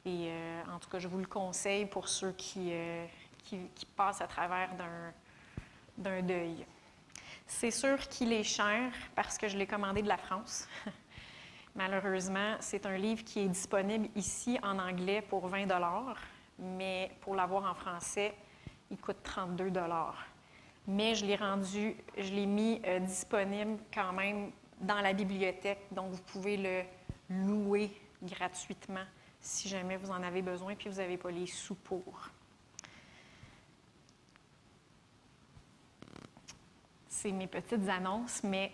Et en tout cas, je vous le conseille pour ceux qui passent à travers d'un deuil. C'est sûr qu'il est cher parce que je l'ai commandé de la France. Malheureusement, c'est un livre qui est disponible ici en anglais pour 20 $, mais pour l'avoir en français, il coûte 32 $. Mais je l'ai mis disponible quand même dans la bibliothèque, donc vous pouvez le louer gratuitement si jamais vous en avez besoin puis vous n'avez pas les sous pour. C'est mes petites annonces, mais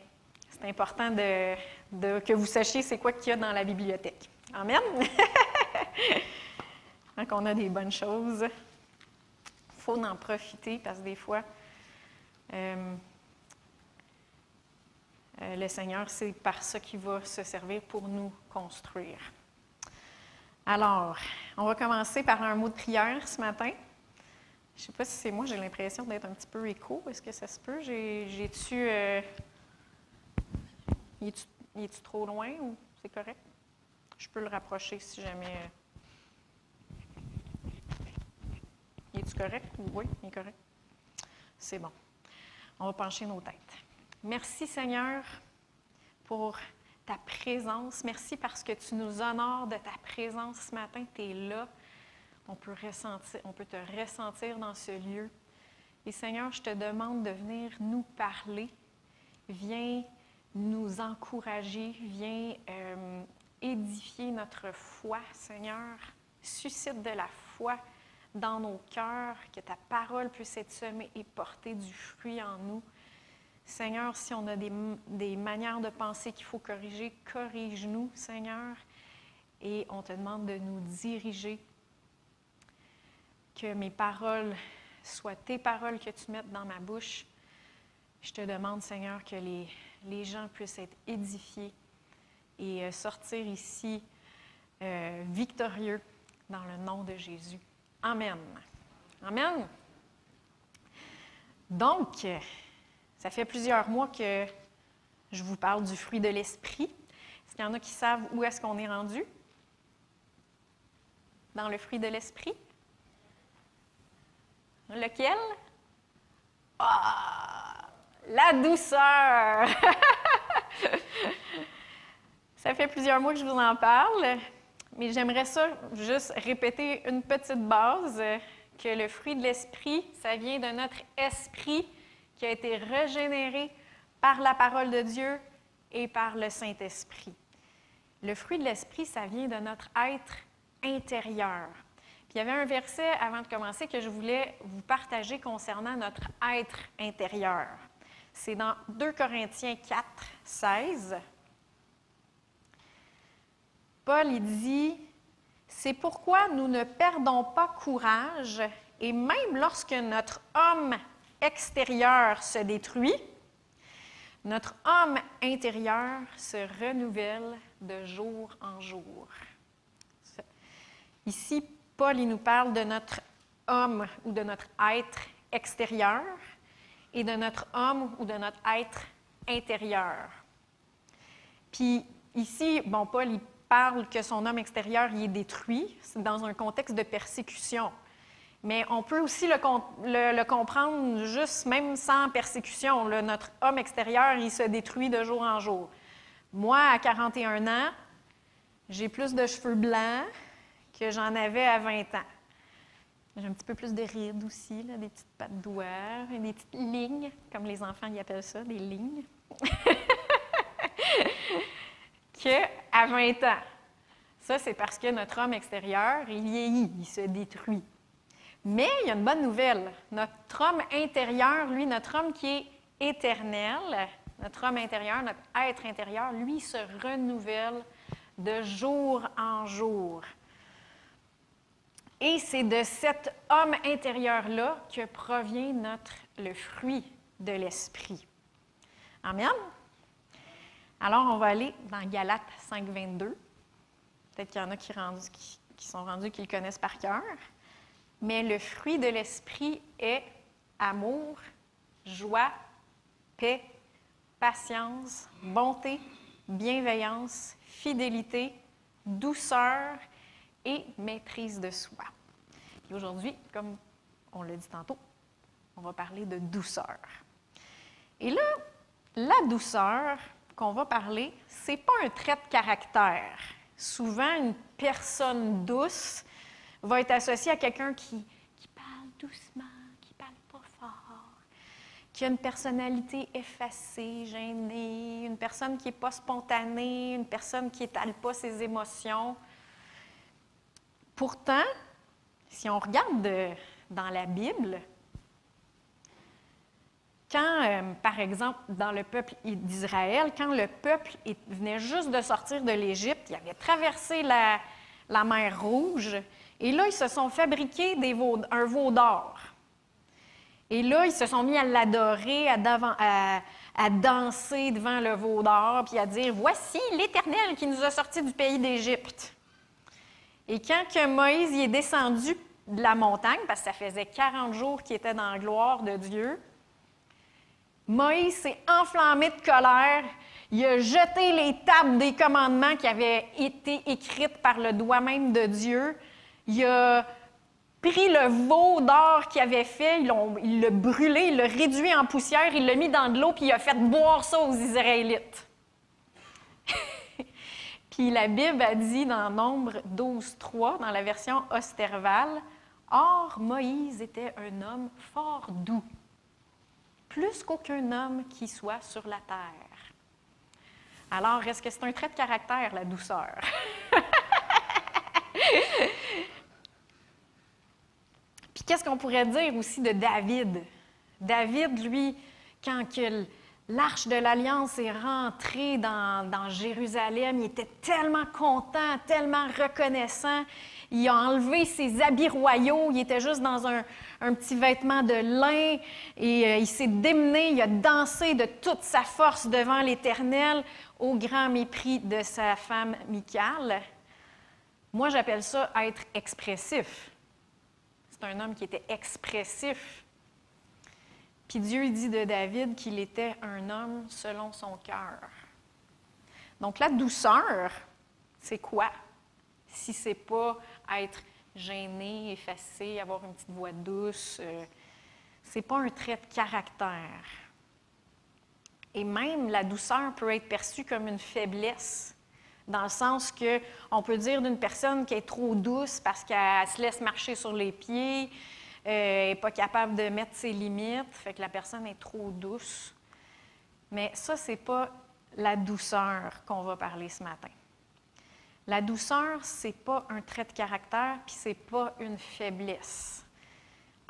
c'est important que vous sachiez c'est quoi qu'il y a dans la bibliothèque. Amen? Donc, on a des bonnes choses. Il faut en profiter parce que des fois, le Seigneur, c'est par ça qu'il va se servir pour nous construire. Alors, on va commencer par un mot de prière ce matin. Je ne sais pas si c'est moi, j'ai l'impression d'être un petit peu écho. Est-ce que ça se peut? J'ai-tu... est-tu trop loin ou c'est correct? Je peux le rapprocher si jamais... Es-tu correct? Oui, il est correct. C'est bon. On va pencher nos têtes. Merci Seigneur pour ta présence. Merci parce que tu nous honores de ta présence ce matin. Tu es là. On peut te ressentir dans ce lieu. Et Seigneur, je te demande de venir nous parler. Viens nous encourager. Viens édifier notre foi, Seigneur. Suscite de la foi dans nos cœurs, que ta parole puisse être semée et porter du fruit en nous. Seigneur, si on a des manières de penser qu'il faut corriger, corrige-nous, Seigneur. Et on te demande de nous diriger. Que mes paroles soient tes paroles que tu mettes dans ma bouche. Je te demande, Seigneur, que les gens puissent être édifiés et sortir ici victorieux dans le nom de Jésus. Amen. Amen. Donc, ça fait plusieurs mois que je vous parle du fruit de l'esprit. Est-ce qu'il y en a qui savent où est-ce qu'on est rendu? Dans le fruit de l'esprit? Lequel? Ah! La douceur! Ça fait plusieurs mois que je vous en parle, mais j'aimerais ça juste répéter une petite base, que le fruit de l'esprit, ça vient de notre esprit qui a été régénéré par la parole de Dieu et par le Saint-Esprit. Le fruit de l'esprit, ça vient de notre être intérieur. Puis il y avait un verset avant de commencer que je voulais vous partager concernant notre être intérieur. C'est dans 2 Corinthiens 4, 16. Paul, il dit « C'est pourquoi nous ne perdons pas courage, et même lorsque notre homme extérieur se détruit, notre homme intérieur se renouvelle de jour en jour. » Ici, Paul, il nous parle de notre homme ou de notre être extérieur et de notre homme ou de notre être intérieur. Puis ici, Paul, il parle que son homme extérieur il est détruit, c'est dans un contexte de persécution. Mais on peut aussi le comprendre juste même sans persécution. Là, notre homme extérieur, il se détruit de jour en jour. Moi, à 41 ans, j'ai plus de cheveux blancs que j'en avais à 20 ans. J'ai un petit peu plus de rides aussi, là, des petites pattes doigts, des petites lignes, comme les enfants y appellent ça, des lignes, qu'à 20 ans. Ça, c'est parce que notre homme extérieur, il vieillit, il se détruit. Mais il y a une bonne nouvelle. Notre homme intérieur, lui, notre homme qui est éternel, notre homme intérieur, notre être intérieur, lui, se renouvelle de jour en jour. Et c'est de cet homme intérieur-là que provient le fruit de l'esprit. Amen? Alors, on va aller dans Galates 5, 22. Peut-être qu'il y en a qui sont rendus, qui le connaissent par cœur. Mais le fruit de l'esprit est amour, joie, paix, patience, bonté, bienveillance, fidélité, douceur et maîtrise de soi. Et aujourd'hui, comme on l'a dit tantôt, on va parler de douceur. Et là, la douceur qu'on va parler, ce n'est pas un trait de caractère. Souvent, une personne douce va être associée à quelqu'un qui parle doucement, qui ne parle pas fort, qui a une personnalité effacée, gênée, une personne qui n'est pas spontanée, une personne qui n'étale pas ses émotions. Pourtant, si on regarde dans la Bible, quand, par exemple, dans le peuple d'Israël, quand le peuple venait juste de sortir de l'Égypte, il avait traversé la mer Rouge, et là, ils se sont fabriqués un veau d'or. Et là, ils se sont mis à l'adorer, à danser devant le veau d'or, puis à dire « Voici l'Éternel qui nous a sortis du pays d'Égypte. » Et quand que Moïse y est descendu de la montagne, parce que ça faisait 40 jours qu'il était dans la gloire de Dieu, Moïse s'est enflammé de colère, il a jeté les tables des commandements qui avaient été écrites par le doigt même de Dieu, il a pris le veau d'or qu'il avait fait, il l'a brûlé, il l'a réduit en poussière, il l'a mis dans de l'eau, puis il a fait boire ça aux Israélites. Puis la Bible a dit dans Nombre 12.3, dans la version Osterval, « Or, Moïse était un homme fort doux, plus qu'aucun homme qui soit sur la terre. » Alors, est-ce que c'est un trait de caractère, la douceur? Puis qu'est-ce qu'on pourrait dire aussi de David? David, lui, quand l'Arche de l'Alliance est rentrée dans Jérusalem, il était tellement content, tellement reconnaissant. Il a enlevé ses habits royaux, il était juste dans un petit vêtement de lin et il s'est démené, il a dansé de toute sa force devant l'Éternel au grand mépris de sa femme Michal. Moi, j'appelle ça être expressif. C'est un homme qui était expressif. Puis Dieu dit de David qu'il était un homme selon son cœur. Donc la douceur, c'est quoi? Si ce n'est pas être gêné, effacé, avoir une petite voix douce, ce n'est pas un trait de caractère. Et même la douceur peut être perçue comme une faiblesse, dans le sens qu'on peut dire d'une personne qui est trop douce parce qu'elle se laisse marcher sur les pieds, n'est pas capable de mettre ses limites, fait que la personne est trop douce. Mais ça, ce n'est pas la douceur qu'on va parler ce matin. La douceur, ce n'est pas un trait de caractère, puis ce n'est pas une faiblesse.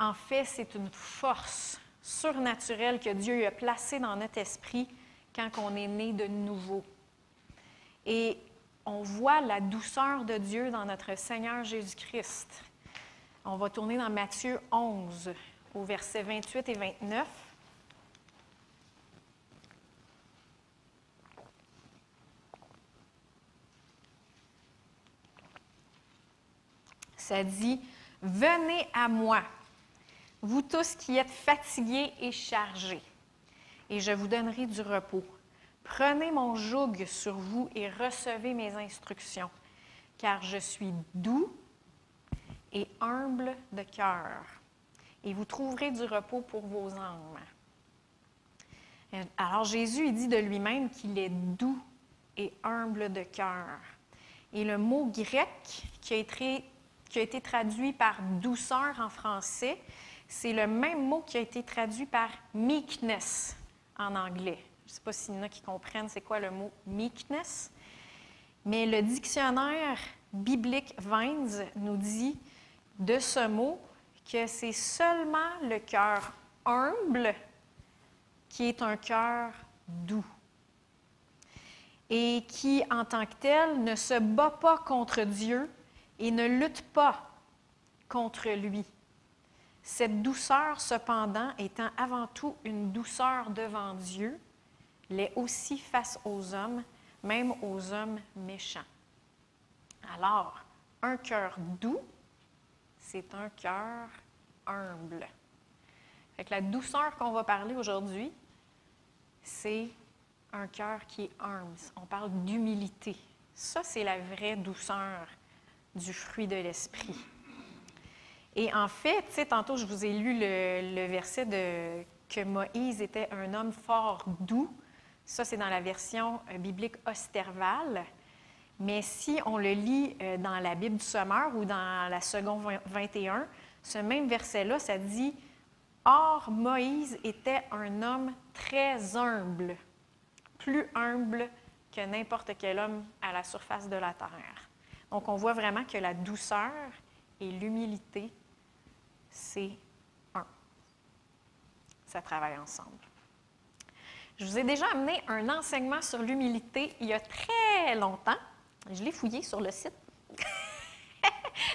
En fait, c'est une force surnaturelle que Dieu a placée dans notre esprit quand on est né de nouveau. Et on voit la douceur de Dieu dans notre Seigneur Jésus-Christ. On va tourner dans Matthieu 11, au versets 28 et 29. Ça dit « Venez à moi, vous tous qui êtes fatigués et chargés, et je vous donnerai du repos. Prenez mon joug sur vous et recevez mes instructions, car je suis doux et humble de cœur, et vous trouverez du repos pour vos âmes. » Alors Jésus, il dit de lui-même qu'il est doux et humble de cœur. Et le mot grec qui a été traduit par douceur en français, c'est le même mot qui a été traduit par meekness en anglais. Je ne sais pas s'il y en a qui comprennent c'est quoi le mot meekness, mais le dictionnaire biblique Vines nous dit de ce mot que c'est seulement le cœur humble qui est un cœur doux et qui, en tant que tel, ne se bat pas contre Dieu et ne lutte pas contre lui. Cette douceur, cependant, étant avant tout une douceur devant Dieu, l'est aussi face aux hommes, même aux hommes méchants. Alors, un cœur doux, c'est un cœur humble. Fait que la douceur qu'on va parler aujourd'hui, c'est un cœur qui est humble. On parle d'humilité. Ça, c'est la vraie douceur du fruit de l'esprit. Et en fait, tu sais, tantôt, je vous ai lu le verset que Moïse était un homme fort doux. Ça, c'est dans la version biblique Osterval. Mais si on le lit dans la Bible du Sommeur ou dans la seconde 21, ce même verset-là, ça dit « Or, Moïse était un homme très humble, plus humble que n'importe quel homme à la surface de la terre. » Donc, on voit vraiment que la douceur et l'humilité, c'est un. Ça travaille ensemble. Je vous ai déjà amené un enseignement sur l'humilité il y a très longtemps. Je l'ai fouillé sur le site.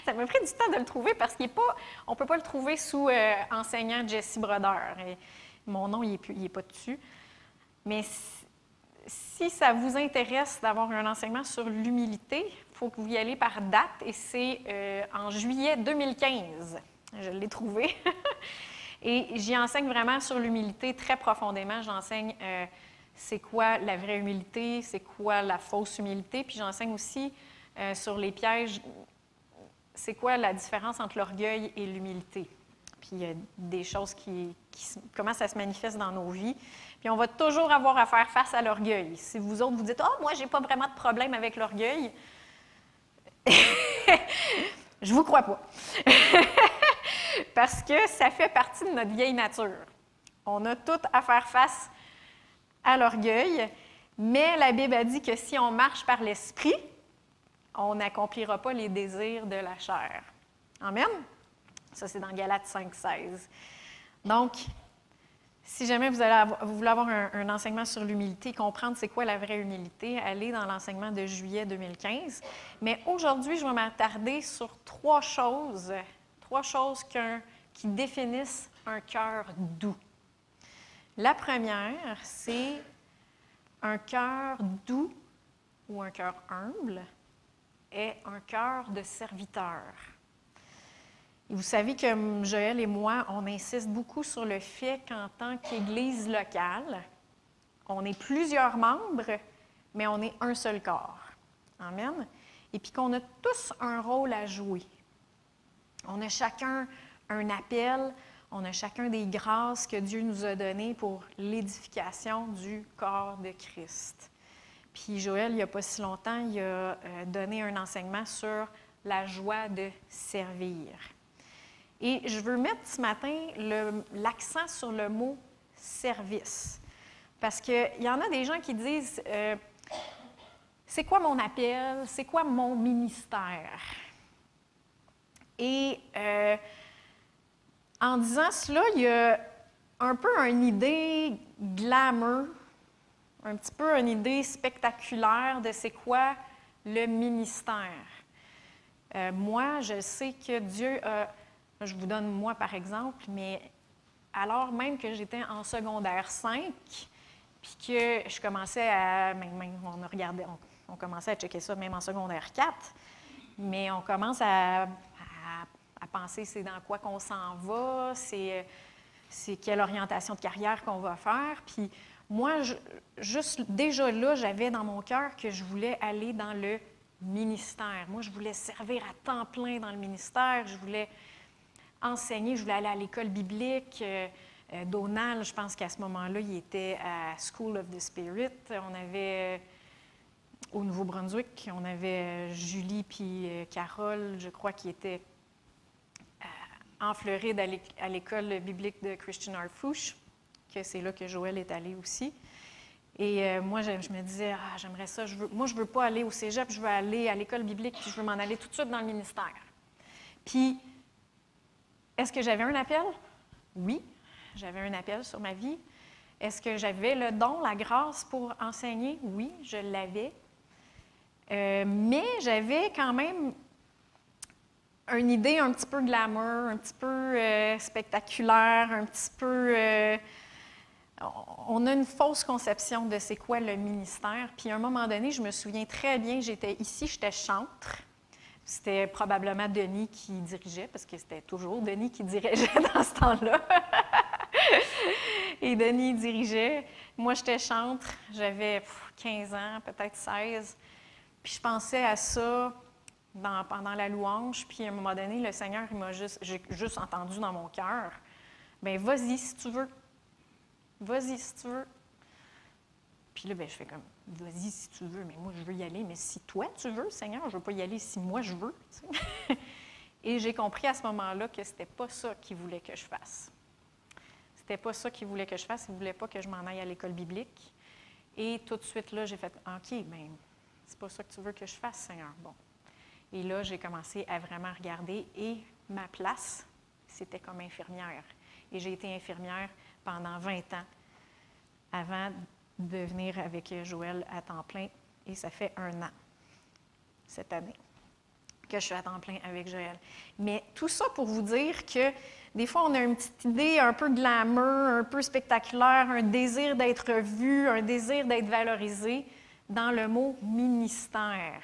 Ça m'a pris du temps de le trouver parce qu'on ne peut pas le trouver sous enseignant Jesse Brodeur. Et mon nom, il n'est pas dessus. Mais si ça vous intéresse d'avoir un enseignement sur l'humilité, il faut que vous y allez par date et c'est en juillet 2015. Je l'ai trouvé. Et j'y enseigne vraiment sur l'humilité très profondément. J'enseigne c'est quoi la vraie humilité, c'est quoi la fausse humilité. Puis j'enseigne aussi sur les pièges, c'est quoi la différence entre l'orgueil et l'humilité. Puis il y a des choses comment ça se manifeste dans nos vies. Puis on va toujours avoir à faire face à l'orgueil. Si vous autres vous dites « Ah, moi, j'ai pas vraiment de problème avec l'orgueil », je vous crois pas. Parce que ça fait partie de notre vieille nature. On a tout à faire face à l'orgueil, mais la Bible a dit que si on marche par l'esprit, on n'accomplira pas les désirs de la chair. Amen? Ça, c'est dans Galates 5,16. Donc, si jamais vous voulez avoir un enseignement sur l'humilité, comprendre c'est quoi la vraie humilité, allez dans l'enseignement de juillet 2015. Mais aujourd'hui, je vais m'attarder sur trois choses qui définissent un cœur doux. La première, c'est un cœur doux ou un cœur humble est un cœur de serviteur. Et vous savez que Joël et moi, on insiste beaucoup sur le fait qu'en tant qu'Église locale, on est plusieurs membres, mais on est un seul corps. Amen? Et puis qu'on a tous un rôle à jouer. On a chacun un appel, on a chacun des grâces que Dieu nous a données pour l'édification du corps de Christ. Puis Joël, il n'y a pas si longtemps, il a donné un enseignement sur la joie de servir. Et je veux mettre ce matin l'accent sur le mot « service ». Parce qu'il y en a des gens qui disent c'est quoi mon appel? C'est quoi mon ministère? » Et en disant cela, il y a un peu une idée glamour, un petit peu une idée spectaculaire de c'est quoi le ministère. Moi, je sais que Dieu a, je vous donne moi par exemple, mais alors même que j'étais en secondaire 5, puis que je commençais à, on commençait à checker ça même en secondaire 4, mais on commence à penser c'est dans quoi qu'on s'en va, c'est quelle orientation de carrière qu'on va faire. Puis moi, juste déjà là, j'avais dans mon cœur que je voulais aller dans le ministère. Moi, je voulais servir à temps plein dans le ministère, je voulais enseigner, je voulais aller à l'école biblique. Donald, je pense qu'à ce moment-là, il était à School of the Spirit. On avait, au Nouveau-Brunswick, on avait Julie puis Carole, je crois, qui étaient en Floride à l'école biblique de Christian Harfouche, que c'est là que Joël est allé aussi. Et moi, je me disais, j'aimerais ça, moi, je ne veux pas aller au cégep, je veux aller à l'école biblique, puis je veux m'en aller tout de suite dans le ministère. Puis, est-ce que j'avais un appel? Oui, j'avais un appel sur ma vie. Est-ce que j'avais le don, la grâce pour enseigner? Oui, je l'avais. Mais j'avais quand même une idée un petit peu glamour, un petit peu spectaculaire, un petit peu... on a une fausse conception de c'est quoi le ministère. Puis à un moment donné, je me souviens très bien, j'étais chantre. C'était probablement Denis qui dirigeait, parce que c'était toujours Denis qui dirigeait dans ce temps-là. Et Denis dirigeait. Moi, j'étais chantre. J'avais 15 ans, peut-être 16. Puis je pensais à ça pendant la louange, puis à un moment donné, le Seigneur, j'ai juste entendu dans mon cœur, bien, vas-y si tu veux. Vas-y si tu veux. Puis là, bien, je fais comme, vas-y si tu veux, mais moi, je veux y aller. Mais si toi, tu veux, Seigneur, je ne veux pas y aller si moi, je veux. Et j'ai compris à ce moment-là que ce n'était pas ça qu'il voulait que je fasse. C'était pas ça qu'il voulait que je fasse. Il ne voulait pas que je m'en aille à l'école biblique. Et tout de suite, là, j'ai fait, OK, bien, c'est pas ça que tu veux que je fasse, Seigneur. Bon. Et là, j'ai commencé à vraiment regarder. Et ma place, c'était comme infirmière. Et j'ai été infirmière pendant 20 ans avant de venir avec Joël à temps plein. Et ça fait 1 an, cette année, que je suis à temps plein avec Joël. Mais tout ça pour vous dire que des fois, on a une petite idée un peu glamour, un peu spectaculaire, un désir d'être vu, un désir d'être valorisé dans le mot ministère.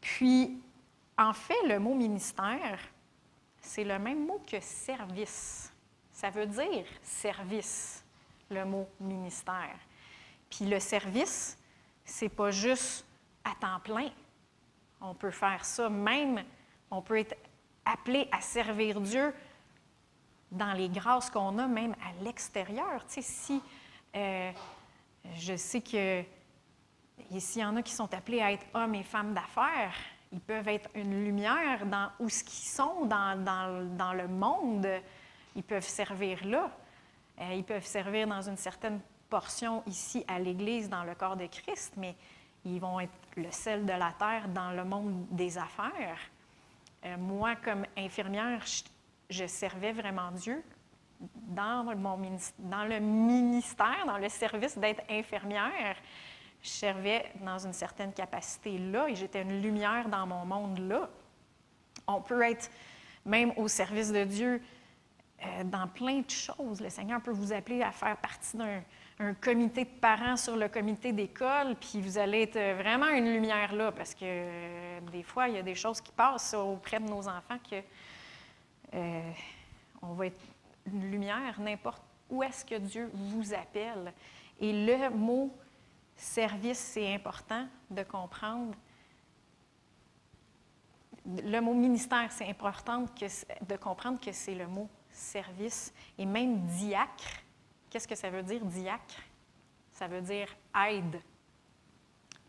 Puis, en fait, le mot ministère, c'est le même mot que service. Ça veut dire service, le mot ministère. Puis le service, c'est pas juste à temps plein. On peut faire ça même, on peut être appelé à servir Dieu dans les grâces qu'on a, même à l'extérieur. Tu sais, si je sais que s'il y en a qui sont appelés à être hommes et femmes d'affaires, ils peuvent être une lumière dans où ce qu'ils sont dans le monde. Ils peuvent servir là. Ils peuvent servir dans une certaine portion ici à l'Église, dans le corps de Christ, mais ils vont être le sel de la terre dans le monde des affaires. Moi, comme infirmière, je servais vraiment Dieu dans le ministère, dans le service d'être infirmière. Je servais dans une certaine capacité là et j'étais une lumière dans mon monde là. On peut être même au service de Dieu dans plein de choses. Le Seigneur peut vous appeler à faire partie d'un comité de parents sur le comité d'école, puis vous allez être vraiment une lumière là, parce que des fois, il y a des choses qui passent auprès de nos enfants que on va être une lumière n'importe où est-ce que Dieu vous appelle. Et le mot service, c'est important de comprendre. Le mot ministère, c'est important de comprendre que c'est le mot service. Et même diacre, qu'est-ce que ça veut dire, diacre? Ça veut dire aide,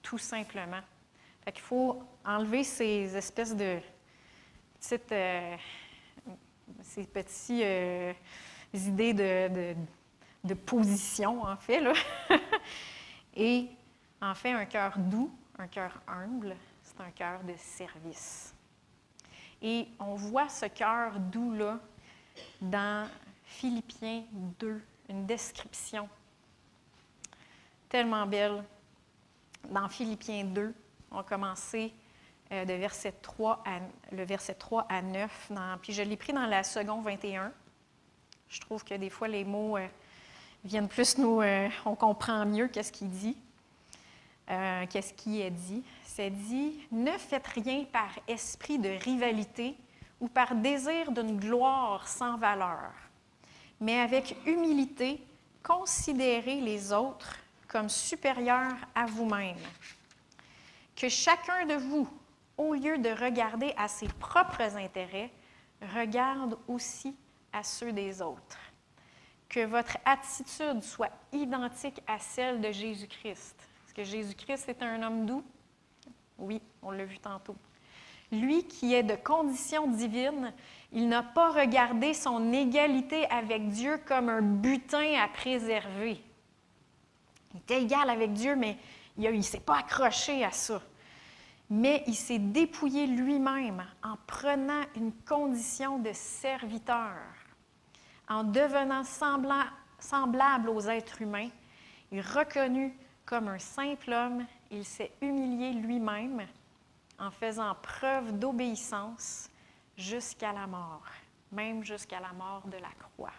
tout simplement. Fait qu'il faut enlever ces espèces de petites, ces petites idées de position, en fait, là. Et en fait, un cœur doux, un cœur humble, c'est un cœur de service. Et on voit ce cœur doux-là dans Philippiens 2, une description tellement belle. Dans Philippiens 2, on a commencé de verset 3 à 9. Puis je l'ai pris dans la seconde 21. Je trouve que des fois, les mots viennent plus nous... on comprend mieux qu'est-ce qu'il dit, qu'est-ce qui est dit. C'est dit, « Ne faites rien par esprit de rivalité ou par désir d'une gloire sans valeur, mais avec humilité, considérez les autres comme supérieurs à vous-même. Que chacun de vous, au lieu de regarder à ses propres intérêts, regarde aussi à ceux des autres. Que votre attitude soit identique à celle de Jésus-Christ. » Est-ce que Jésus-Christ est un homme doux? Oui, on l'a vu tantôt. Lui qui est de condition divine, il n'a pas regardé son égalité avec Dieu comme un butin à préserver. Il était égal avec Dieu, mais il ne s'est pas accroché à ça. Mais il s'est dépouillé lui-même en prenant une condition de serviteur. En devenant semblable aux êtres humains, et reconnu comme un simple homme, il s'est humilié lui-même en faisant preuve d'obéissance jusqu'à la mort, même jusqu'à la mort de la croix.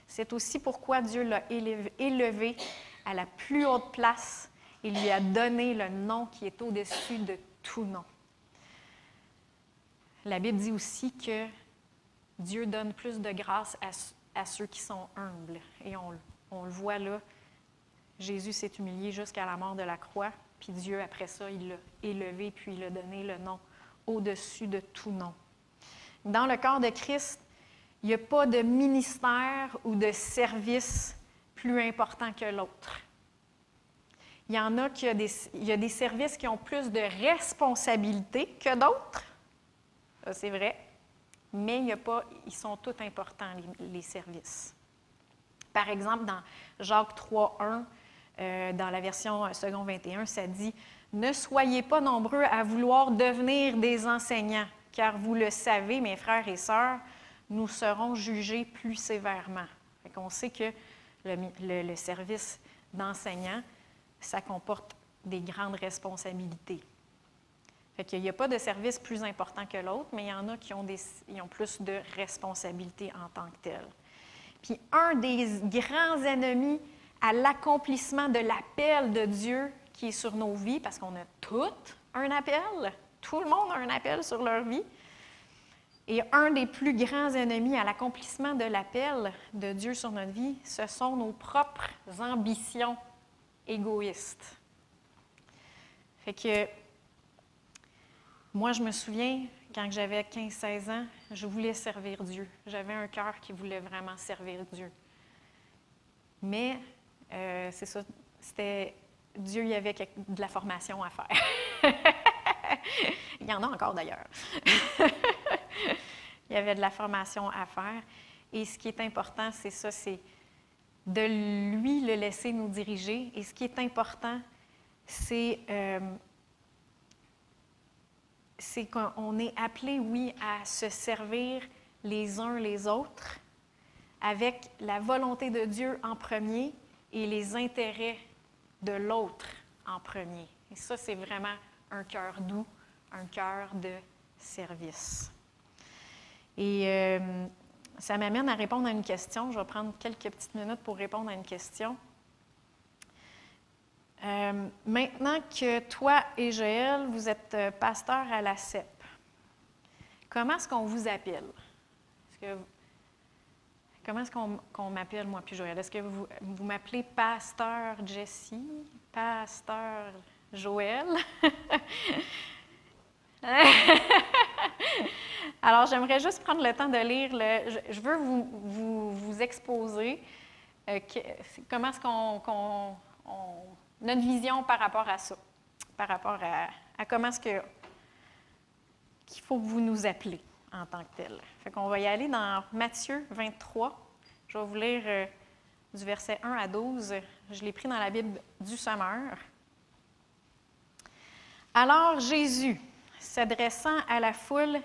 C'est aussi pourquoi Dieu l'a élevé à la plus haute place et lui a donné le nom qui est au-dessus de tout nom. La Bible dit aussi que Dieu donne plus de grâce à ceux qui sont humbles. Et on le voit là, Jésus s'est humilié jusqu'à la mort de la croix, puis Dieu, après ça, il l'a élevé, puis il a donné le nom au-dessus de tout nom. Dans le corps de Christ, il n'y a pas de ministère ou de service plus important que l'autre. Il y en a il y a des services qui ont plus de responsabilités que d'autres. Ça, c'est vrai. Mais ils sont tous importants, les services. Par exemple, dans Jacques 3,1, dans la version second 21, ça dit « Ne soyez pas nombreux à vouloir devenir des enseignants, car vous le savez, mes frères et sœurs, nous serons jugés plus sévèrement. » On sait que le service d'enseignant, ça comporte des grandes responsabilités. Il n'y a pas de service plus important que l'autre, mais il y en a qui ont plus de responsabilités en tant que tel. Puis un des grands ennemis à l'accomplissement de l'appel de Dieu qui est sur nos vies, parce qu'on a tous un appel, tout le monde a un appel sur leur vie, et un des plus grands ennemis à l'accomplissement de l'appel de Dieu sur notre vie, ce sont nos propres ambitions égoïstes. Fait que moi, je me souviens, quand j'avais 15-16 ans, je voulais servir Dieu. J'avais un cœur qui voulait vraiment servir Dieu. Mais, c'est ça, Dieu, il y avait de la formation à faire. Il y en a encore d'ailleurs. Il y avait de la formation à faire. Et ce qui est important, c'est ça, c'est de lui le laisser nous diriger. Et ce qui est important, c'est qu'on est appelé, oui, à se servir les uns les autres avec la volonté de Dieu en premier et les intérêts de l'autre en premier. Et ça, c'est vraiment un cœur doux, un cœur de service. Et ça m'amène à répondre à une question. Je vais prendre quelques petites minutes pour répondre à une question. Maintenant que toi et Joël, vous êtes pasteur à la CEP, comment est-ce qu'on vous appelle? Comment est-ce qu'on m'appelle, moi puis Joël? Est-ce que vous m'appelez pasteur Jessie? Pasteur Joël? Alors, j'aimerais juste prendre le temps de lire je veux vous exposer comment est-ce qu'on notre vision par rapport à ça, par rapport à comment est-ce qu'il faut que vous nous appelez en tant que tel. Fait qu'on va y aller dans Matthieu 23. Je vais vous lire du verset 1 à 12. Je l'ai pris dans la Bible du Sommeur. Alors Jésus, s'adressant à la foule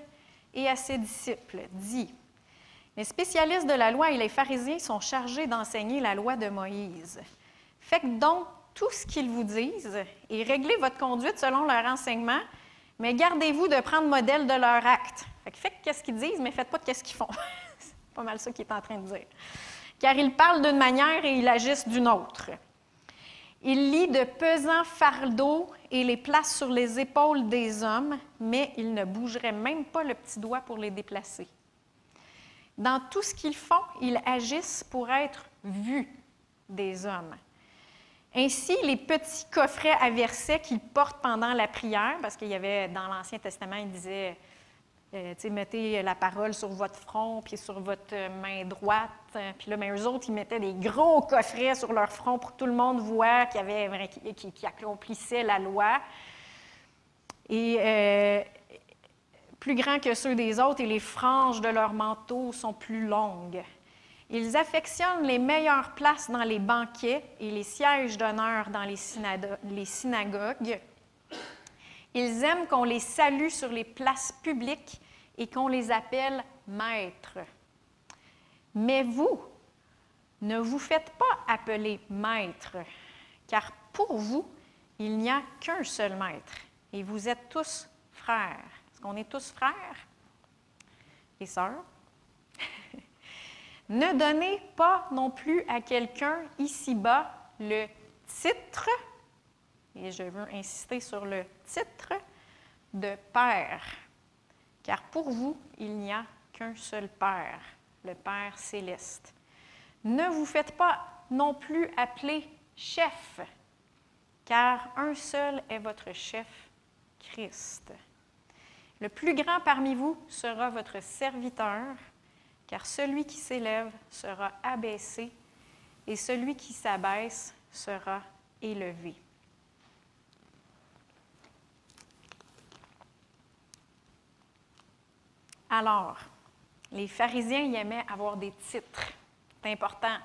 et à ses disciples, dit « Les spécialistes de la loi et les pharisiens sont chargés d'enseigner la loi de Moïse. Faites donc tout ce qu'ils vous disent et réglez votre conduite selon leur enseignement, mais gardez-vous de prendre modèle de leur acte. » Faites ce qu'ils disent, mais faites pas ce qu'ils font. C'est pas mal ça qu'il est en train de dire. Car ils parlent d'une manière et ils agissent d'une autre. Ils lient de pesants fardeaux et les placent sur les épaules des hommes, mais ils ne bougeraient même pas le petit doigt pour les déplacer. Dans tout ce qu'ils font, ils agissent pour être vus des hommes. Ainsi, les petits coffrets à versets qu'ils portent pendant la prière, parce qu'il y avait dans l'Ancien Testament, il disait mettez la parole sur votre front puis sur votre main droite. Puis là, eux autres, ils mettaient des gros coffrets sur leur front pour que tout le monde voit qu'ils accomplissaient la loi. Et plus grands que ceux des autres, et les franges de leurs manteaux sont plus longues. Ils affectionnent les meilleures places dans les banquets et les sièges d'honneur dans les synagogues. Ils aiment qu'on les salue sur les places publiques et qu'on les appelle maîtres. Mais vous, ne vous faites pas appeler maître, car pour vous, il n'y a qu'un seul maître, et vous êtes tous frères. Est-ce qu'on est tous frères et sœurs? Ne donnez pas non plus à quelqu'un ici-bas le titre, et je veux insister sur le titre, de Père, car pour vous, il n'y a qu'un seul Père, le Père céleste. Ne vous faites pas non plus appeler chef, car un seul est votre chef, Christ. Le plus grand parmi vous sera votre serviteur, car celui qui s'élève sera abaissé, et celui qui s'abaisse sera élevé. Alors, les pharisiens y aimaient avoir des titres. C'est important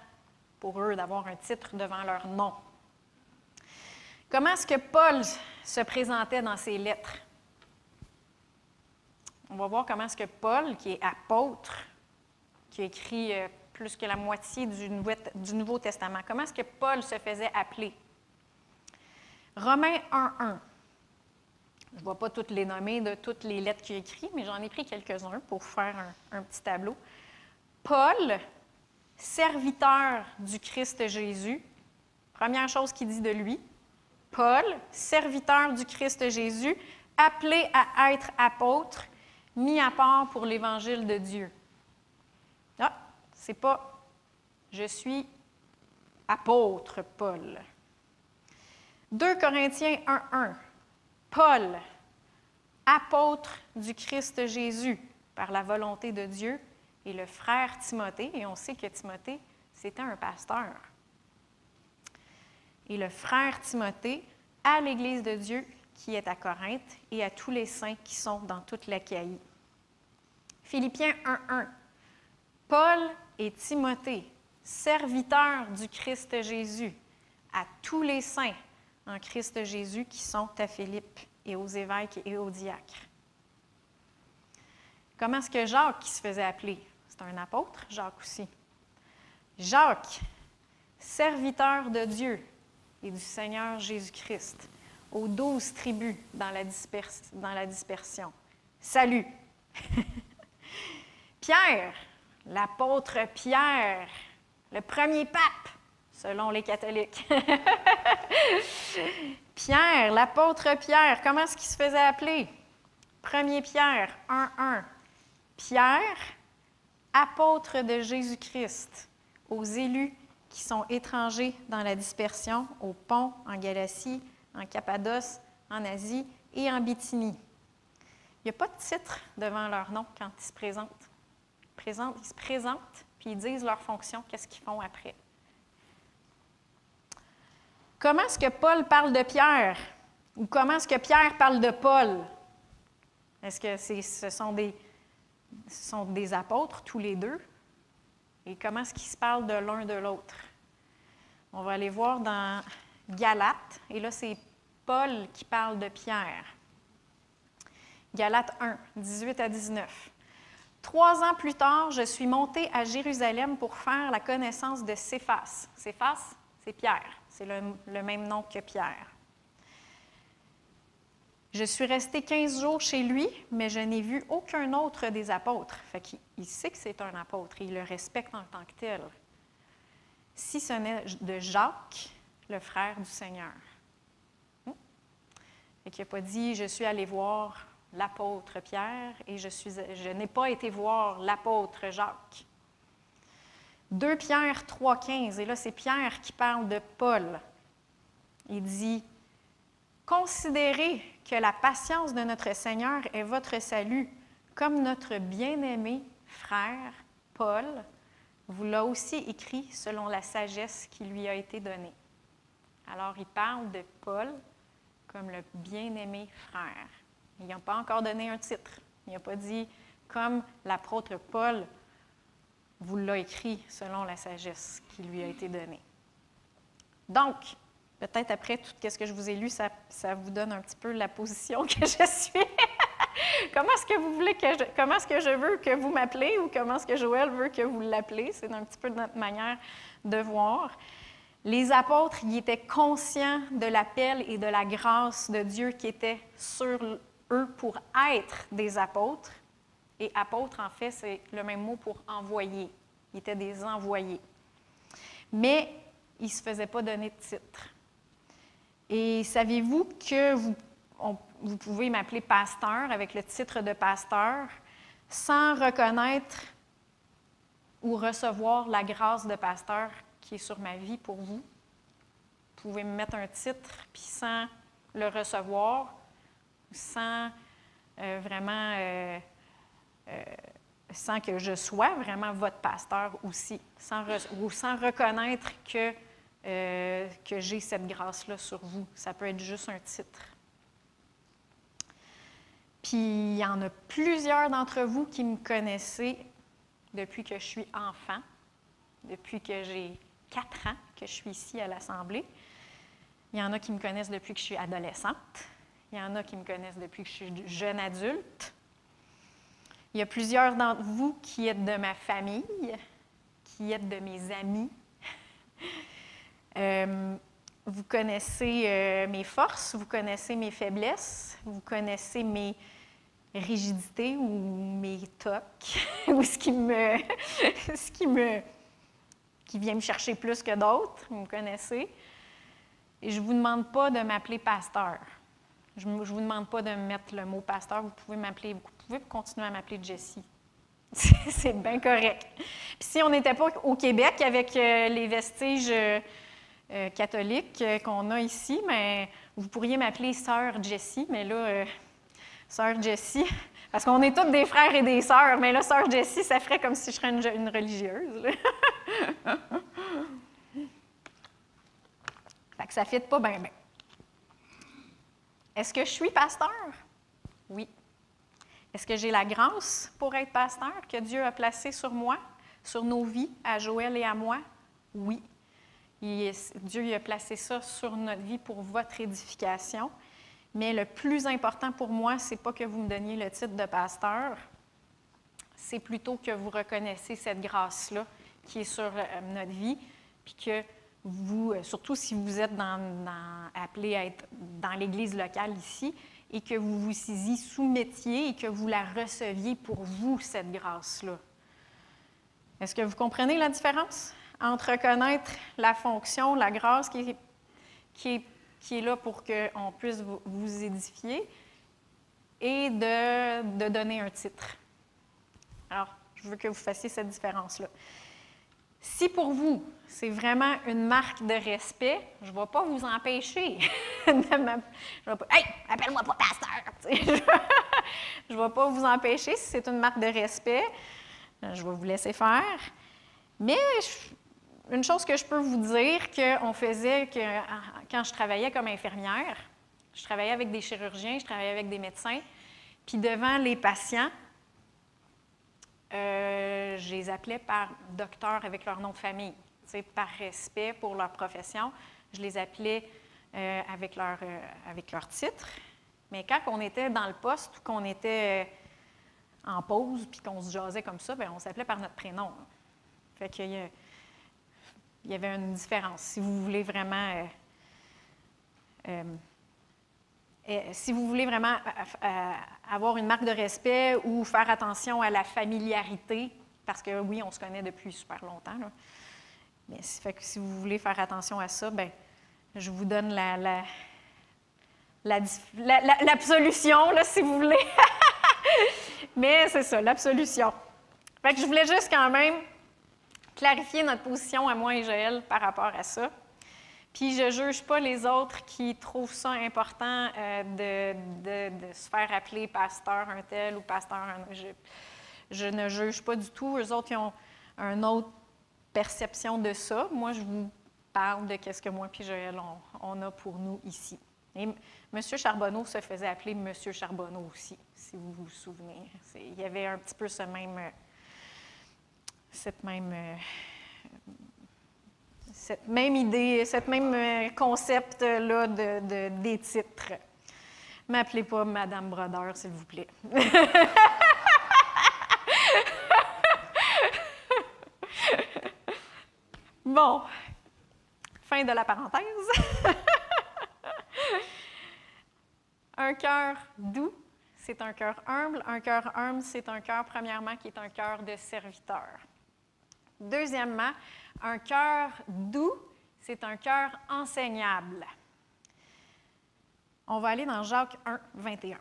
pour eux d'avoir un titre devant leur nom. Comment est-ce que Paul se présentait dans ses lettres? On va voir comment est-ce que Paul, qui est apôtre, qui a écrit plus que la moitié du Nouveau Testament, comment est-ce que Paul se faisait appeler? Romains 1:1. Je ne vais pas toutes les nommer de toutes les lettres qu'il a écrites, mais j'en ai pris quelques-uns pour faire un petit tableau. Paul, serviteur du Christ Jésus. Première chose qu'il dit de lui. Paul, serviteur du Christ Jésus, appelé à être apôtre, mis à part pour l'Évangile de Dieu. Ah, c'est pas « je suis apôtre Paul ». 2 Corinthiens 1:1. Paul, apôtre du Christ Jésus par la volonté de Dieu, et le frère Timothée, et on sait que Timothée, c'était un pasteur. Et le frère Timothée à l'Église de Dieu qui est à Corinthe et à tous les saints qui sont dans toute l'Achaïe. Philippiens 1:1. Paul et Timothée, serviteurs du Christ Jésus, à tous les saints en Christ Jésus qui sont à Philippe et aux évêques et aux diacres. Comment est-ce que Jacques qui se faisait appeler? C'est un apôtre, Jacques aussi. Jacques, serviteur de Dieu et du Seigneur Jésus-Christ, aux 12 tribus dans la dispersion. Salut! Pierre, l'apôtre Pierre, le premier pape, selon les catholiques. Pierre, l'apôtre Pierre, comment est-ce qu'il se faisait appeler? 1 Pierre 1:1. Pierre, apôtre de Jésus-Christ, aux élus qui sont étrangers dans la dispersion, au Pont, en Galatie, en Cappadoce, en Asie et en Bithynie. Il n'y a pas de titre devant leur nom quand ils se présentent. Ils se présentent, puis ils disent leur fonction, qu'est-ce qu'ils font après. Comment est-ce que Paul parle de Pierre? Ou comment est-ce que Pierre parle de Paul? Est-ce que ce sont des apôtres, tous les deux? Et comment est-ce qu'ils se parlent de l'un de l'autre? On va aller voir dans Galates, et là, c'est Paul qui parle de Pierre. Galates 1, 18 à 19. 3 ans plus tard, je suis monté à Jérusalem pour faire la connaissance de Céphas. Céphas, c'est Pierre. C'est le même nom que Pierre. Je suis resté 15 jours chez lui, mais je n'ai vu aucun autre des apôtres. Fait qu'il sait que c'est un apôtre et il le respecte en tant que tel. Si ce n'est de Jacques, le frère du Seigneur. Fait qu'il n'a pas dit « je suis allé voir l'apôtre Pierre et je n'ai pas été voir l'apôtre Jacques ». 2 Pierre 3,15, et là c'est Pierre qui parle de Paul. Il dit « Considérez que la patience de notre Seigneur est votre salut, comme notre bien-aimé frère Paul vous l'a aussi écrit selon la sagesse qui lui a été donnée. » Alors il parle de Paul comme le bien-aimé frère. Il n'a pas encore donné un titre. Il n'a pas dit « comme l'apôtre Paul vous l'a écrit selon la sagesse qui lui a été donnée. » Donc, peut-être après tout ce que je vous ai lu, ça vous donne un petit peu la position que je suis. Comment est-ce que vous voulez comment est-ce que je veux que vous m'appelez ou comment est-ce que Joël veut que vous l'appelez? C'est un petit peu notre manière de voir. Les apôtres, ils étaient conscients de l'appel et de la grâce de Dieu qui était sur eux pour être des apôtres. Et apôtre, en fait, c'est le même mot pour envoyer. Ils étaient des envoyés. Mais ils ne se faisaient pas donner de titre. Et saviez-vous que vous pouvez m'appeler pasteur avec le titre de pasteur sans reconnaître ou recevoir la grâce de pasteur qui est sur ma vie pour vous? Vous pouvez me mettre un titre, puis sans le recevoir, sans sans que je sois vraiment votre pasteur aussi, sans reconnaître que j'ai cette grâce-là sur vous. Ça peut être juste un titre. Puis, il y en a plusieurs d'entre vous qui me connaissez depuis que je suis enfant, depuis que j'ai 4 ans que je suis ici à l'Assemblée. Il y en a qui me connaissent depuis que je suis adolescente. Il y en a qui me connaissent depuis que je suis jeune adulte. Il y a plusieurs d'entre vous qui êtes de ma famille, qui êtes de mes amis. Vous connaissez mes forces, vous connaissez mes faiblesses, vous connaissez mes rigidités ou mes tocs, ou ce qui vient me chercher plus que d'autres, vous me connaissez. Et je ne vous demande pas de m'appeler pasteur. Je ne vous demande pas de mettre le mot pasteur. Vous pouvez continuer à m'appeler Jessie. C'est bien correct. Puis si on n'était pas au Québec avec les vestiges catholiques qu'on a ici, mais vous pourriez m'appeler Sœur Jessie, mais là, Sœur Jessie, parce qu'on est tous des frères et des sœurs, mais là, Sœur Jessie, ça ferait comme si je serais une religieuse. Fait que ça ne fit pas bien, bien. Est-ce que je suis pasteur? Oui. Est-ce que j'ai la grâce pour être pasteur que Dieu a placée sur moi, sur nos vies, à Joël et à moi? Oui. Dieu a placé ça sur notre vie pour votre édification. Mais le plus important pour moi, ce n'est pas que vous me donniez le titre de pasteur, c'est plutôt que vous reconnaissiez cette grâce-là qui est sur notre vie, puis que vous, surtout si vous êtes appelé à être dans l'Église locale ici, et que vous vous y soumettiez et que vous la receviez pour vous, cette grâce-là. Est-ce que vous comprenez la différence entre reconnaître la fonction, la grâce qui est là pour qu'on puisse vous édifier et de donner un titre? Alors, je veux que vous fassiez cette différence-là. Si pour vous, c'est vraiment une marque de respect, je ne vais pas vous empêcher je ne vais pas « Hey, appelle-moi pas pasteur! » Je ne vais pas vous empêcher si c'est une marque de respect. Je vais vous laisser faire. Mais une chose que je peux vous dire qu'on faisait quand je travaillais comme infirmière, je travaillais avec des chirurgiens, je travaillais avec des médecins, puis devant les patients, je les appelais par docteur avec leur nom de famille. Par respect pour leur profession, je les appelais avec leur titre. Mais quand on était dans le poste ou qu'on était en pause puis qu'on se jasait comme ça, bien, on s'appelait par notre prénom. Fait qu'il y avait une différence. Si vous voulez vraiment avoir une marque de respect ou faire attention à la familiarité, parce que oui, on se connaît depuis super longtemps, là. Mais fait que si vous voulez faire attention à ça, bien, je vous donne l'absolution, là, si vous voulez. Mais c'est ça, l'absolution. Fait que je voulais juste quand même clarifier notre position à moi et Joël par rapport à ça. Puis je ne juge pas les autres qui trouvent ça important de se faire appeler pasteur un tel ou pasteur un autre. Je ne juge pas du tout. Eux autres, ils ont une autre perception de ça. Moi, je vous parle de ce que moi et Joël, on a pour nous ici. Et M. Charbonneau se faisait appeler M. Charbonneau aussi, si vous vous souvenez. Il y avait un petit peu cette même idée, cette même concept-là des titres. Ne m'appelez pas Madame Brodeur, s'il vous plaît. Bon, fin de la parenthèse. Un cœur doux, c'est un cœur humble. Un cœur humble, c'est un cœur, premièrement, qui est un cœur de serviteur. Deuxièmement, un cœur doux, c'est un cœur enseignable. On va aller dans Jacques 1, 21.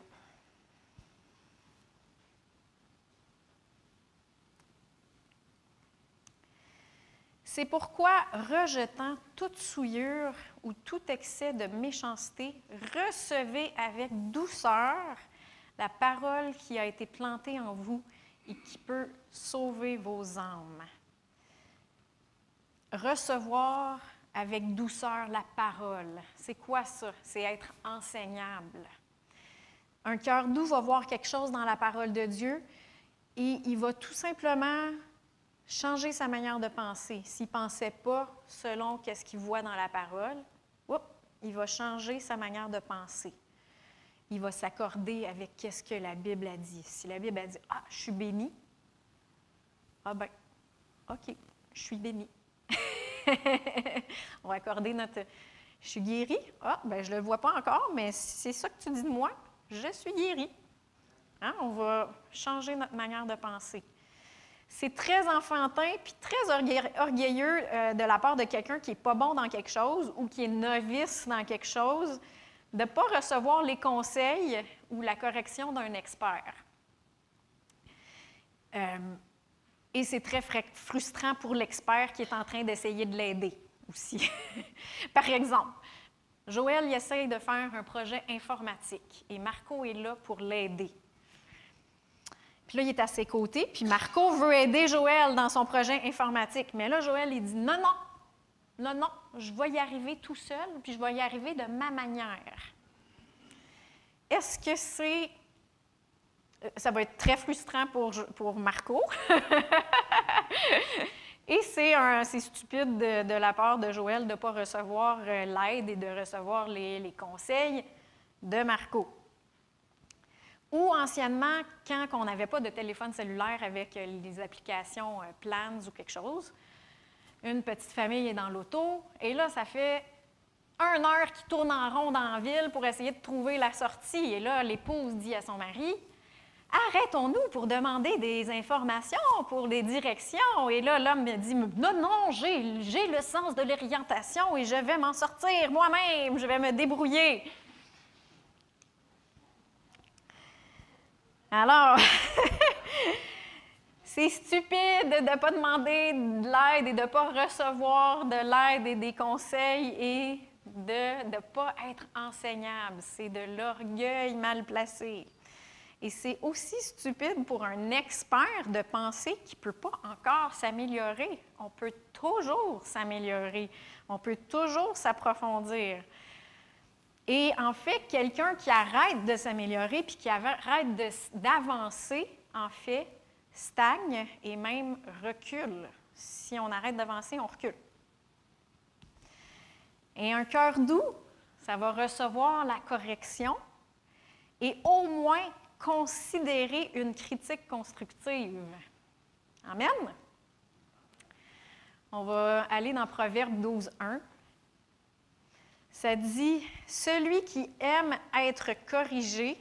C'est pourquoi, rejetant toute souillure ou tout excès de méchanceté, recevez avec douceur, la parole qui a été plantée en vous et qui peut sauver vos âmes. Recevoir avec douceur la parole. C'est quoi ça? C'est être enseignable. Un cœur doux va voir quelque chose dans la parole de Dieu et il va tout simplement changer sa manière de penser. S'il ne pensait pas selon ce qu'il voit dans la parole, il va changer sa manière de penser. Il va s'accorder avec ce que la Bible a dit. Si la Bible a dit « Ah, je suis béni », ah ben, OK, je suis béni. On va accorder notre « Je suis guéri ». Ah, ben, je ne le vois pas encore, mais si c'est ça que tu dis de moi, je suis guéri. Hein? On va changer notre manière de penser. C'est très enfantin puis très orgueilleux de la part de quelqu'un qui n'est pas bon dans quelque chose ou qui est novice dans quelque chose de ne pas recevoir les conseils ou la correction d'un expert. Et c'est très frustrant pour l'expert qui est en train d'essayer de l'aider aussi. Par exemple, Joël il essaye de faire un projet informatique et Marco est là pour l'aider. Puis là, il est à ses côtés, puis Marco veut aider Joël dans son projet informatique. Mais là, Joël, il dit non, je vais y arriver tout seul, puis je vais y arriver de ma manière. Est-ce que c'est... Ça va être très frustrant pour Marco. Et c'est stupide de la part de Joël de ne pas recevoir l'aide et de recevoir les conseils de Marco. Ou anciennement, quand on n'avait pas de téléphone cellulaire avec les applications Plans ou quelque chose, une petite famille est dans l'auto, et là, ça fait 1 heure qu'ils tournent en rond dans la ville pour essayer de trouver la sortie. Et là, l'épouse dit à son mari, « Arrêtons-nous pour demander des informations, pour des directions. » Et là, l'homme me dit, « Non, j'ai le sens de l'orientation et je vais m'en sortir moi-même, je vais me débrouiller. » Alors, c'est stupide de ne pas demander de l'aide et de ne pas recevoir de l'aide et des conseils et de ne pas être enseignable. C'est de l'orgueil mal placé. Et c'est aussi stupide pour un expert de penser qu'il ne peut pas encore s'améliorer. On peut toujours s'améliorer. On peut toujours s'approfondir. Et en fait, quelqu'un qui arrête de s'améliorer puis qui arrête d'avancer, en fait, stagne et même recule. Si on arrête d'avancer, on recule. Et un cœur doux, ça va recevoir la correction et au moins considérer une critique constructive. Amen? On va aller dans Proverbe 12:1. Ça dit « Celui qui aime être corrigé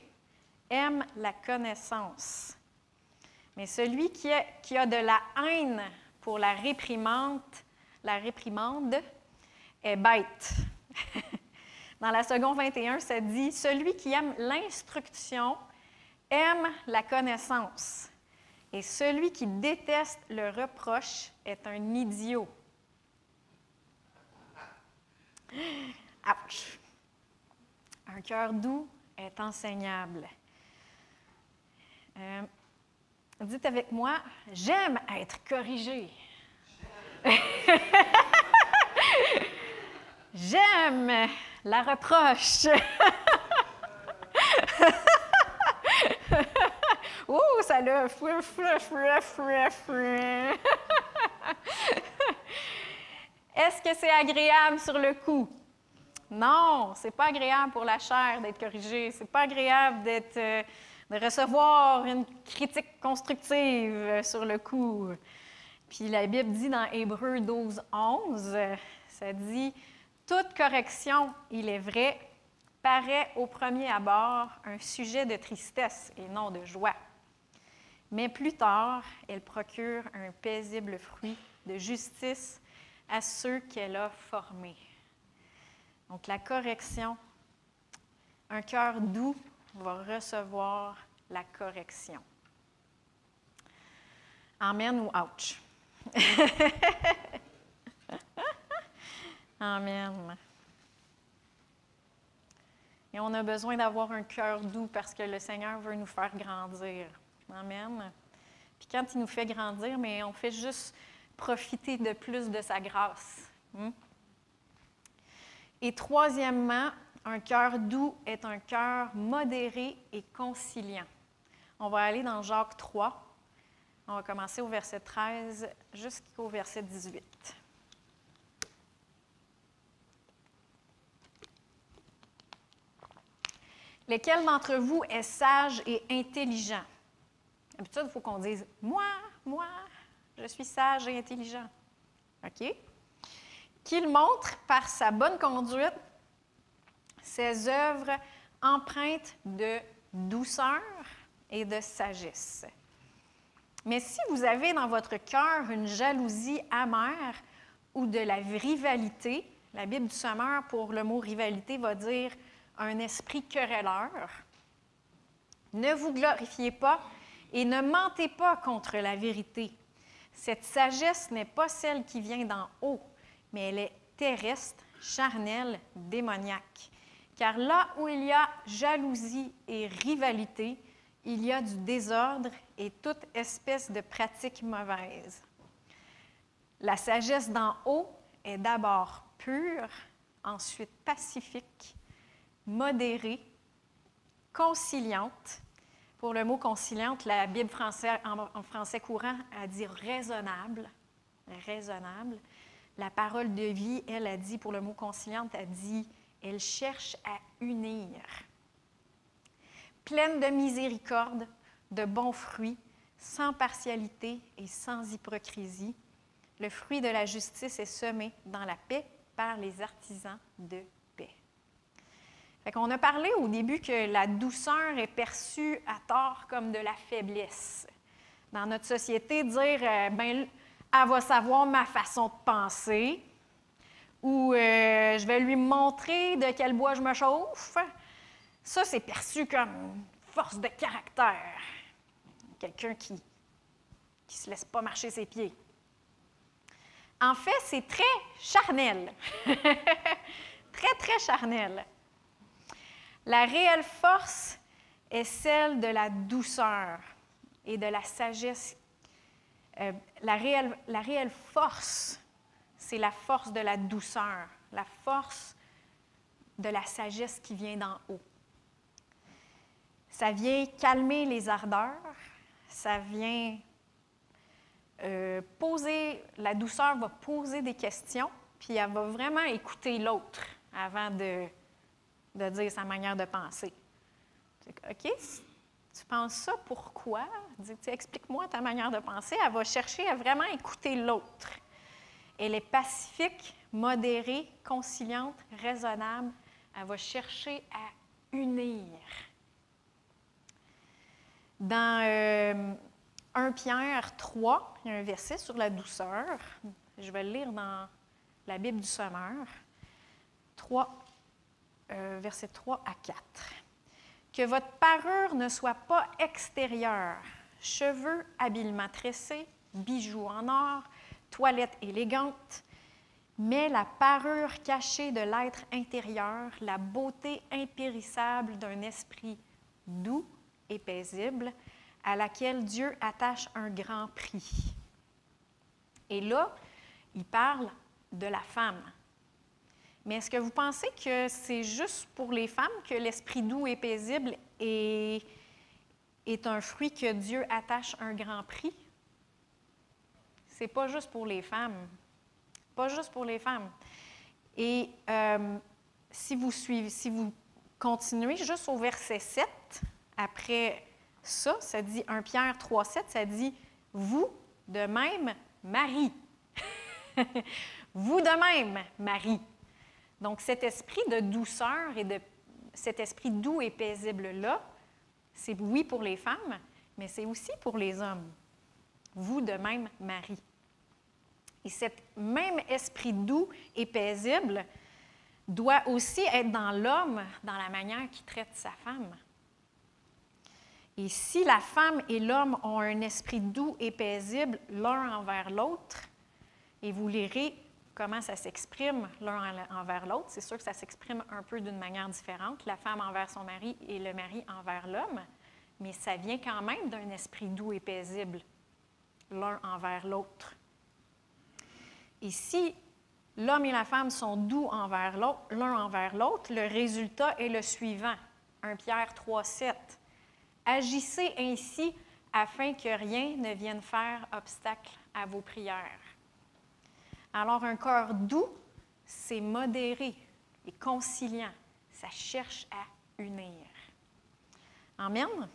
aime la connaissance. Mais celui qui a de la haine pour la réprimande est bête. » Dans la seconde 21, ça dit « Celui qui aime l'instruction aime la connaissance. Et celui qui déteste le reproche est un idiot. » Ouch! Un cœur doux est enseignable. Dites avec moi, j'aime être corrigé. J'aime la reproche. Ouh, ça l'a... Est-ce que c'est agréable sur le coup? Non, ce n'est pas agréable pour la chair d'être corrigé. Ce n'est pas agréable de recevoir une critique constructive sur le coup. Puis la Bible dit dans Hébreux 12:11, ça dit « Toute correction, il est vrai, paraît au premier abord un sujet de tristesse et non de joie. Mais plus tard, elle procure un paisible fruit de justice à ceux qu'elle a formés. » Donc, la correction, un cœur doux va recevoir la correction. Amen ou ouch? Amen. Et on a besoin d'avoir un cœur doux parce que le Seigneur veut nous faire grandir. Amen. Puis quand il nous fait grandir, mais on fait juste profiter de plus de sa grâce. Et troisièmement, un cœur doux est un cœur modéré et conciliant. On va aller dans Jacques 3. On va commencer au verset 13 jusqu'au verset 18. Lequel d'entre vous est sage et intelligent? D'habitude, il faut qu'on dise « Moi, je suis sage et intelligent. » OK? Qu'il montre par sa bonne conduite ses œuvres empreintes de douceur et de sagesse. Mais si vous avez dans votre cœur une jalousie amère ou de la rivalité, la Bible du Sommeur, pour le mot rivalité, va dire un esprit querelleur, ne vous glorifiez pas et ne mentez pas contre la vérité. Cette sagesse n'est pas celle qui vient d'en haut, mais elle est terrestre, charnelle, démoniaque. Car là où il y a jalousie et rivalité, il y a du désordre et toute espèce de pratique mauvaise. La sagesse d'en haut est d'abord pure, ensuite pacifique, modérée, conciliante. Pour le mot conciliante, la Bible en français courant a dit raisonnable. Raisonnable. La parole de vie, elle a dit, pour le mot conciliante, a dit elle cherche à unir. Pleine de miséricorde, de bons fruits, sans partialité et sans hypocrisie, le fruit de la justice est semé dans la paix par les artisans de paix. Fait qu'on a parlé au début que la douceur est perçue à tort comme de la faiblesse. Dans notre société, dire ben, elle va savoir ma façon de penser, ou je vais lui montrer de quel bois je me chauffe, ça, c'est perçu comme une force de caractère. Quelqu'un qui ne se laisse pas marcher ses pieds. En fait, c'est très charnel. Très, très charnel. La réelle force est celle de la douceur et de la sagesse. La réelle force, c'est la force de la douceur, la force de la sagesse qui vient d'en haut. Ça vient calmer les ardeurs, ça vient la douceur va poser des questions, puis elle va vraiment écouter l'autre avant de dire sa manière de penser. OK, tu penses ça, pourquoi? Explique-moi ta manière de penser. Elle va chercher à vraiment écouter l'autre. Elle est pacifique, modérée, conciliante, raisonnable. Elle va chercher à unir. Dans 1 Pierre 3, il y a un verset sur la douceur. Je vais le lire dans la Bible du Sommeur. 3, versets 3 à 4. Que votre parure ne soit pas extérieure, cheveux habilement tressés, bijoux en or, toilette élégante, mais la parure cachée de l'être intérieur, la beauté impérissable d'un esprit doux et paisible, à laquelle Dieu attache un grand prix. Et là, il parle de la femme. Mais est-ce que vous pensez que c'est juste pour les femmes que l'esprit doux et paisible est un fruit que Dieu attache un grand prix? C'est pas juste pour les femmes. Pas juste pour les femmes. Et si vous continuez juste au verset 7, après ça, ça dit 1 Pierre 3, 7, ça dit « Vous, de même, Marie. » Vous de même, Marie. Donc, cet esprit de douceur et cet esprit doux et paisible-là, c'est oui pour les femmes, mais c'est aussi pour les hommes. Vous de même, Marie. Et cet même esprit doux et paisible doit aussi être dans l'homme, dans la manière qu'il traite sa femme. Et si la femme et l'homme ont un esprit doux et paisible l'un envers l'autre, et vous lirez comment ça s'exprime l'un envers l'autre. C'est sûr que ça s'exprime un peu d'une manière différente, la femme envers son mari et le mari envers l'homme, mais ça vient quand même d'un esprit doux et paisible, l'un envers l'autre. Et si l'homme et la femme sont doux l'un envers l'autre, le résultat est le suivant. 1 Pierre 3,7. Agissez ainsi afin que rien ne vienne faire obstacle à vos prières. Alors, un cœur doux, c'est modéré et conciliant. Ça cherche à unir. Amen?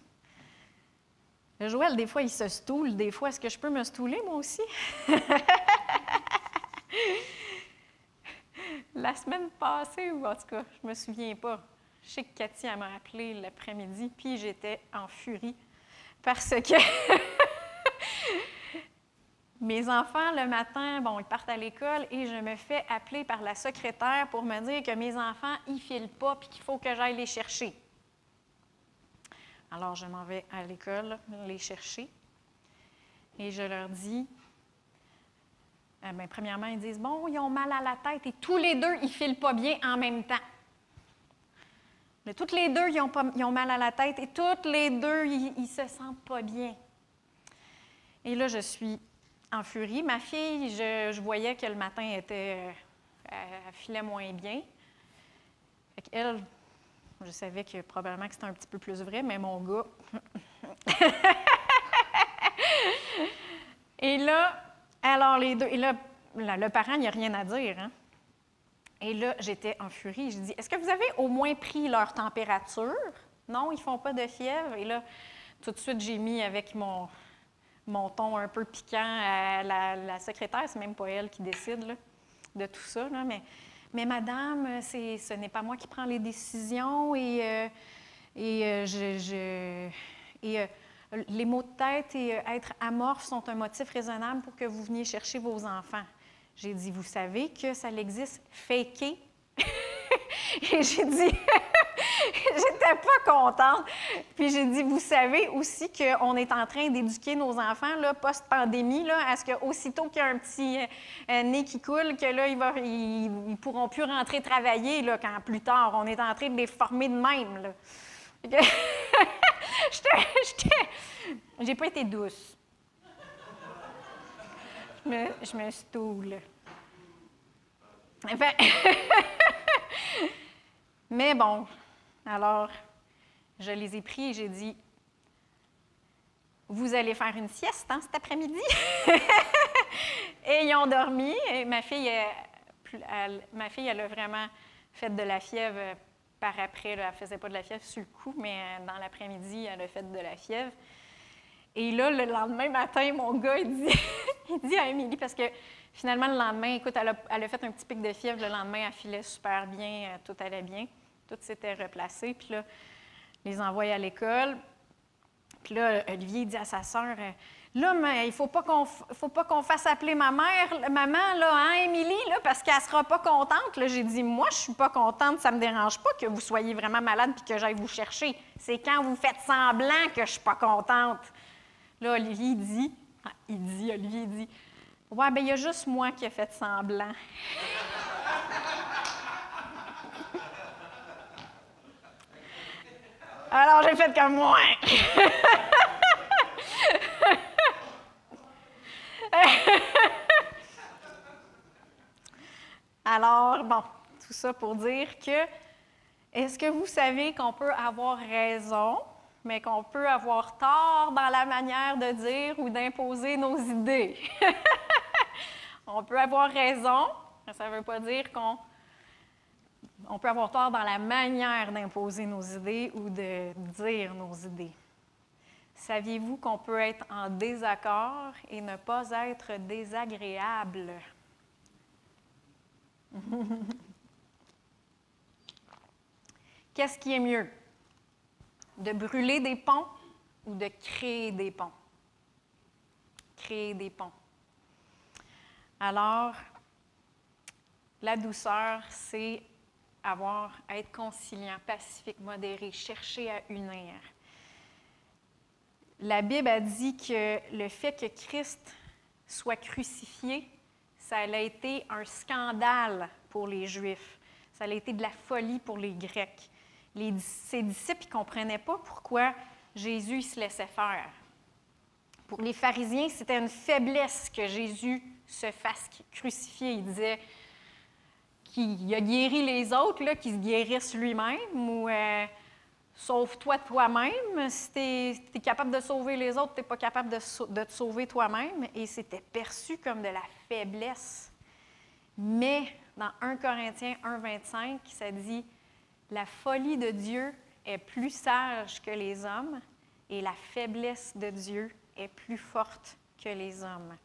Le Joël, des fois, il se stoule. Des fois, est-ce que je peux me stouler, moi aussi? La semaine passée, ou en tout cas, je ne me souviens pas. Je sais que Cathy m'a appelé l'après-midi, puis j'étais en furie parce que mes enfants, le matin, ils partent à l'école et je me fais appeler par la secrétaire pour me dire que mes enfants, ils ne filent pas puis qu'il faut que j'aille les chercher. Alors, je m'en vais à l'école les chercher et je leur dis, premièrement, ils disent, bon, ils ont mal à la tête et tous les deux, ils ne filent pas bien en même temps. Mais toutes les deux, ils ont mal à la tête et toutes les deux, ils ne se sentent pas bien. Et là, je suis en furie. Ma fille, je voyais que le matin, elle filait moins bien. Elle, je savais que probablement que c'était un petit peu plus vrai, mais mon gars... Et là, alors les deux... Et là, le parent, il n'y a rien à dire, hein? Et là, j'étais en furie. Je dis, est-ce que vous avez au moins pris leur température? Non, ils ne font pas de fièvre. Et là, tout de suite, j'ai mis avec mon ton un peu piquant à la secrétaire. C'est même pas elle qui décide là, de tout ça. Là, mais madame, ce n'est pas moi qui prends les décisions et les maux de tête et être amorphe sont un motif raisonnable pour que vous veniez chercher vos enfants. J'ai dit, vous savez que ça existe, faker? Et j'ai dit, j'étais pas contente. Puis j'ai dit, vous savez aussi qu'on est en train d'éduquer nos enfants, là, post-pandémie, là, à ce qu'aussitôt qu'il y a un petit nez qui coule, que là, ils pourront plus rentrer travailler, là, quand plus tard. On est en train de les former de même, là. J'ai pas été douce. Je me stoule. Enfin, mais bon, alors, je les ai pris et j'ai dit, vous allez faire une sieste cet après-midi? Et ils ont dormi. Et ma fille, elle a vraiment fait de la fièvre par après. Là, elle ne faisait pas de la fièvre sur le coup, mais dans l'après-midi, elle a fait de la fièvre. Et là, le lendemain matin, mon gars, il dit à Émilie, parce que finalement, le lendemain, écoute, elle a fait un petit pic de fièvre. Le lendemain, elle filait super bien, tout allait bien. Tout s'était replacé. Puis là, les envoie à l'école. Puis là, Olivier dit à sa sœur, là, mais il ne faut pas qu'on fasse appeler maman, là, hein, Émilie, là, parce qu'elle ne sera pas contente. Là, j'ai dit, moi, je ne suis pas contente, ça ne me dérange pas que vous soyez vraiment malade puis que j'aille vous chercher. C'est quand vous faites semblant que je ne suis pas contente. Là, Olivier dit, ouais, bien, il y a juste moi qui ai fait semblant. Alors, j'ai fait comme moi. Alors, bon, tout ça pour dire que, est-ce que vous savez qu'on peut avoir raison, mais qu'on peut avoir tort dans la manière de dire ou d'imposer nos idées? On peut avoir raison, mais ça ne veut pas dire qu'on peut avoir tort dans la manière d'imposer nos idées ou de dire nos idées. Saviez-vous qu'on peut être en désaccord et ne pas être désagréable? Qu'est-ce qui est mieux? De brûler des ponts ou de créer des ponts? Créer des ponts. Alors, la douceur, c'est être conciliant, pacifique, modéré, chercher à unir. La Bible a dit que le fait que Christ soit crucifié, ça a été un scandale pour les Juifs. Ça a été de la folie pour les Grecs. Ses disciples ne comprenaient pas pourquoi Jésus il se laissait faire. Pour les pharisiens, c'était une faiblesse que Jésus se fasse crucifier. Il disait qu'il a guéri les autres, là, qu'il se guérisse lui-même, ou sauve-toi toi-même. Si tu es capable de sauver les autres, tu n'es pas capable de te sauver toi-même. Et c'était perçu comme de la faiblesse. Mais dans 1 Corinthiens 1,25, ça dit « La folie de Dieu est plus sage que les hommes, et la faiblesse de Dieu est plus forte que les hommes. »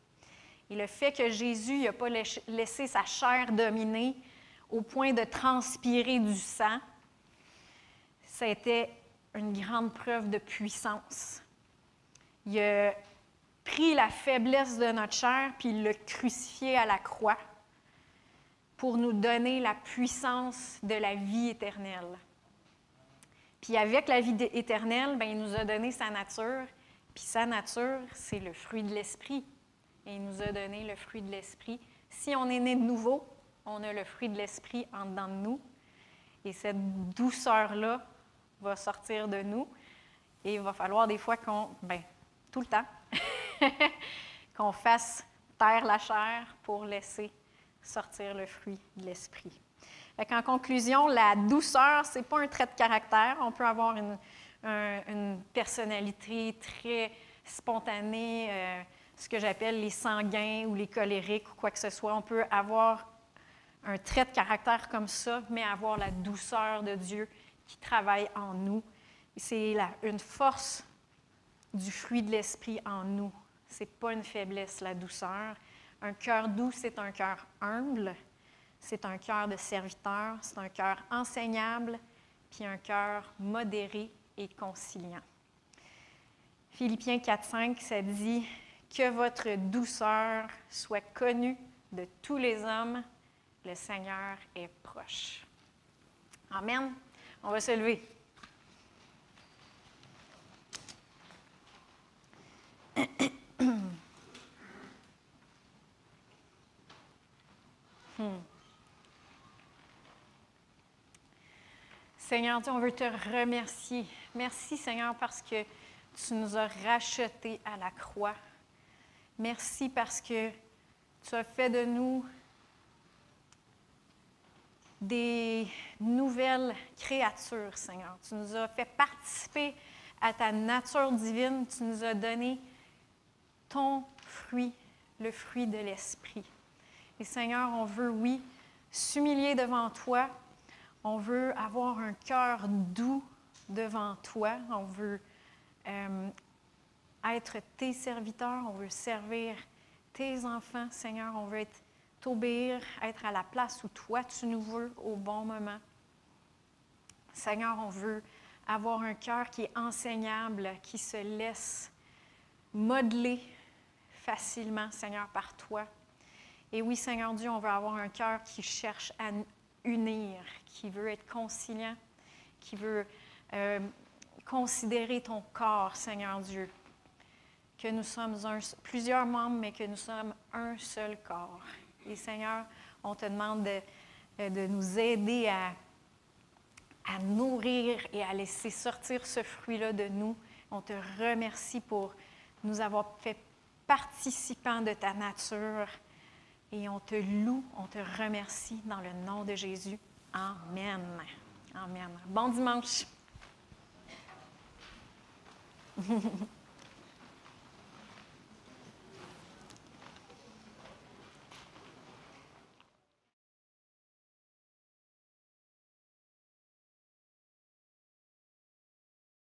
Et le fait que Jésus n'a pas laissé sa chair dominer au point de transpirer du sang, ça a été une grande preuve de puissance. Il a pris la faiblesse de notre chair puis il l'a crucifié à la croix pour nous donner la puissance de la vie éternelle. Puis avec la vie éternelle, bien, il nous a donné sa nature, puis sa nature, c'est le fruit de l'Esprit. Et il nous a donné le fruit de l'Esprit. Si on est né de nouveau, on a le fruit de l'Esprit en dedans de nous. Et cette douceur-là va sortir de nous. Et il va falloir des fois tout le temps, qu'on fasse taire la chair pour laisser sortir le fruit de l'Esprit. En conclusion, la douceur, ce n'est pas un trait de caractère. On peut avoir une personnalité très spontanée, ce que j'appelle les sanguins ou les colériques ou quoi que ce soit. On peut avoir un trait de caractère comme ça, mais avoir la douceur de Dieu qui travaille en nous. C'est une force du fruit de l'Esprit en nous. Ce n'est pas une faiblesse, la douceur. Un cœur doux, c'est un cœur humble. C'est un cœur de serviteur, c'est un cœur enseignable, puis un cœur modéré et conciliant. Philippiens 4,5, ça dit « Que votre douceur soit connue de tous les hommes, le Seigneur est proche. » Amen. On va se lever. Seigneur Dieu, on veut te remercier. Merci, Seigneur, parce que tu nous as rachetés à la croix. Merci parce que tu as fait de nous des nouvelles créatures, Seigneur. Tu nous as fait participer à ta nature divine. Tu nous as donné ton fruit, le fruit de l'Esprit. Et Seigneur, on veut, oui, s'humilier devant toi. On veut avoir un cœur doux devant toi. On veut être tes serviteurs. On veut servir tes enfants, Seigneur. On veut t'obéir, être à la place où toi, tu nous veux au bon moment. Seigneur, on veut avoir un cœur qui est enseignable, qui se laisse modeler facilement, Seigneur, par toi. Et oui, Seigneur Dieu, on veut avoir un cœur qui cherche à unir, qui veut être conciliant, qui veut considérer ton corps, Seigneur Dieu, que nous sommes plusieurs membres, mais que nous sommes un seul corps. Et Seigneur, on te demande de nous aider à nourrir et à laisser sortir ce fruit-là de nous. On te remercie pour nous avoir fait participants de ta nature. Et on te loue, on te remercie dans le nom de Jésus. Amen. Amen. Bon dimanche.